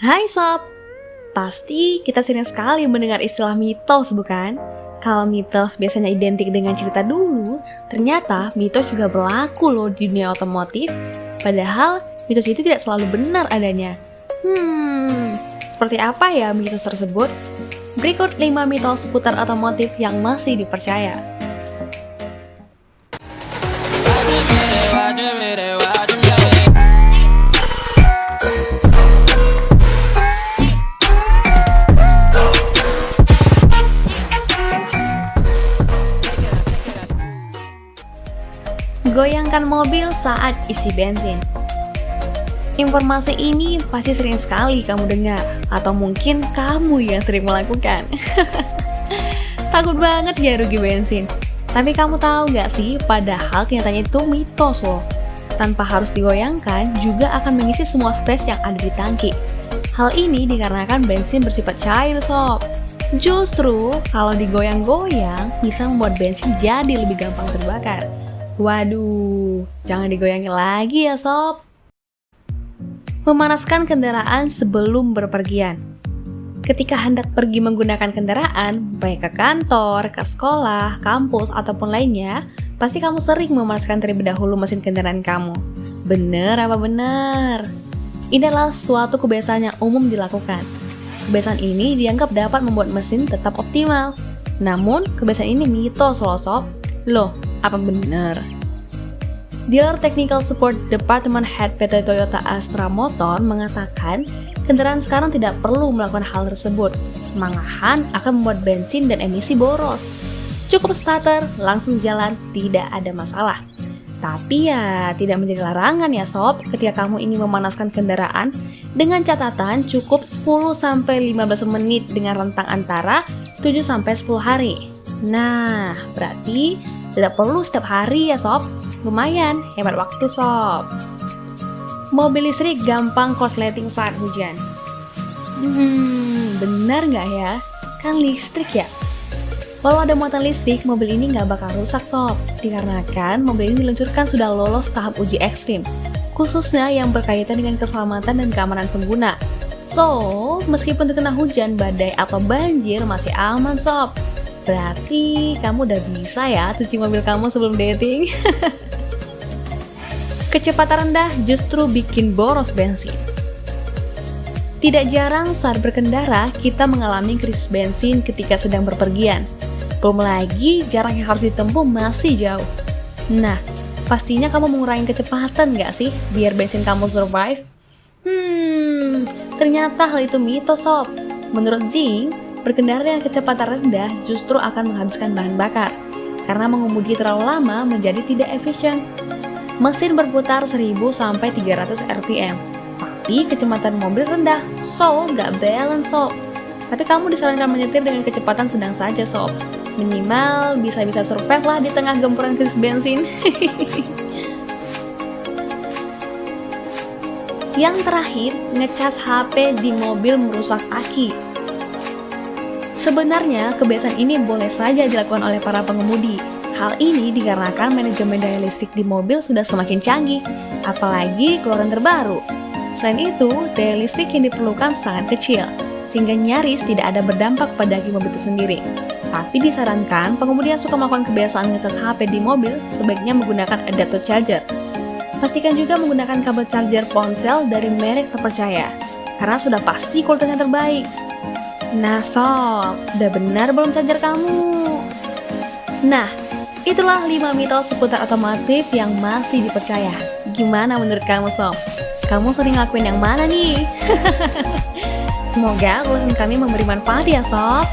Hai sob, pasti kita sering sekali mendengar istilah mitos bukan? Kalau mitos biasanya identik dengan cerita dulu, ternyata mitos juga berlaku loh di dunia otomotif. Padahal mitos itu tidak selalu benar adanya. Seperti apa ya mitos tersebut? Berikut 5 mitos seputar otomotif yang masih dipercaya. Goyangkan mobil saat isi bensin. Informasi ini pasti sering sekali kamu dengar, atau mungkin kamu yang sering melakukan. Takut banget ya rugi bensin. Tapi kamu tahu gak sih, padahal kenyataannya itu mitos loh. Tanpa harus digoyangkan, juga akan mengisi semua space yang ada di tangki. Hal ini dikarenakan bensin bersifat cair sob. Justru, kalau digoyang-goyang, bisa membuat bensin jadi lebih gampang terbakar. Waduh, jangan digoyangin lagi ya sob. Memanaskan kendaraan sebelum berpergian. Ketika hendak pergi menggunakan kendaraan, baik ke kantor, ke sekolah, kampus, ataupun lainnya, pasti kamu sering memanaskan terlebih dahulu mesin kendaraan kamu. Bener apa bener? Ini adalah suatu kebiasaan yang umum dilakukan. Kebiasaan ini dianggap dapat membuat mesin tetap optimal. Namun, kebiasaan ini mitos loh sob. Loh, apa benar? Dealer Technical Support Department Head PT Toyota Astra Motor mengatakan kendaraan sekarang tidak perlu melakukan hal tersebut, malahan akan membuat bensin dan emisi boros. Cukup starter, langsung jalan, tidak ada masalah. Tapi ya tidak menjadi larangan ya sob ketika kamu ingin memanaskan kendaraan dengan catatan cukup 10-15 menit dengan rentang antara 7-10 hari. Nah, berarti tidak perlu setiap hari ya sob. Lumayan, hemat waktu sob. Mobil listrik gampang korsleting saat hujan. Benar nggak ya? Kan listrik ya? Walau ada muatan listrik, mobil ini nggak bakal rusak sob. Dikarenakan mobil ini diluncurkan sudah lolos tahap uji ekstrim, khususnya yang berkaitan dengan keselamatan dan keamanan pengguna. So, meskipun terkena hujan, badai, atau banjir masih aman sob. Berarti kamu udah bisa ya cuci mobil kamu sebelum dating. Kecepatan rendah justru bikin boros bensin. Tidak jarang saat berkendara kita mengalami krisis bensin ketika sedang berpergian. Belum lagi jarak yang harus ditempuh masih jauh. Nah, pastinya kamu mengurangi kecepatan nggak sih biar bensin kamu survive? Ternyata hal itu mitos sob. Menurut Zing, berkendara dengan kecepatan rendah justru akan menghabiskan bahan bakar karena mengemudi terlalu lama menjadi tidak efisien. Mesin berputar 1000-300 rpm, tapi kecepatan mobil rendah, so nggak balance sob. Tapi kamu disarankan menyetir dengan kecepatan sedang saja sob. Minimal bisa survive lah di tengah gempuran krisis bensin. Yang terakhir, ngecas HP di mobil merusak aki. Sebenarnya, kebiasaan ini boleh saja dilakukan oleh para pengemudi. Hal ini dikarenakan manajemen daya listrik di mobil sudah semakin canggih, apalagi keluaran terbaru. Selain itu, daya listrik yang diperlukan sangat kecil, sehingga nyaris tidak ada berdampak pada aki mobil itu sendiri. Tapi disarankan, pengemudi yang suka melakukan kebiasaan ngecas HP di mobil sebaiknya menggunakan adapter charger. Pastikan juga menggunakan kabel charger ponsel dari merek terpercaya, karena sudah pasti kualitasnya terbaik. Nah sob, udah benar belum charger kamu? Nah, itulah 5 mitos seputar otomotif yang masih dipercaya. Gimana menurut kamu sob? Kamu sering ngelakuin yang mana nih? Semoga ulasan kami memberi manfaat ya sob.